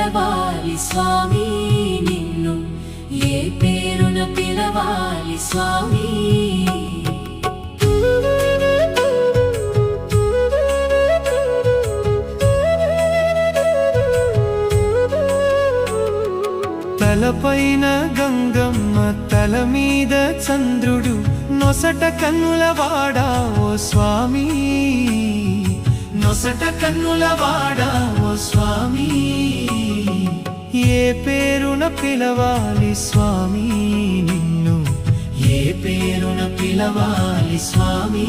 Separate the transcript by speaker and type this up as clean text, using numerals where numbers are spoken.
Speaker 1: పిలవాలి స్వామి నిన్ను ఏ పేరున పిలవాలి స్వామి
Speaker 2: తలపైన గంగమ్మ తల మీద చంద్రుడు నొసట కన్నులవాడా ఓ స్వామి నొసట కన్నులవాడా ఓ స్వామి ఏ పేరున పిలవాలి స్వామి నిన్ను ఏ పేరున పిలవాలి స్వామి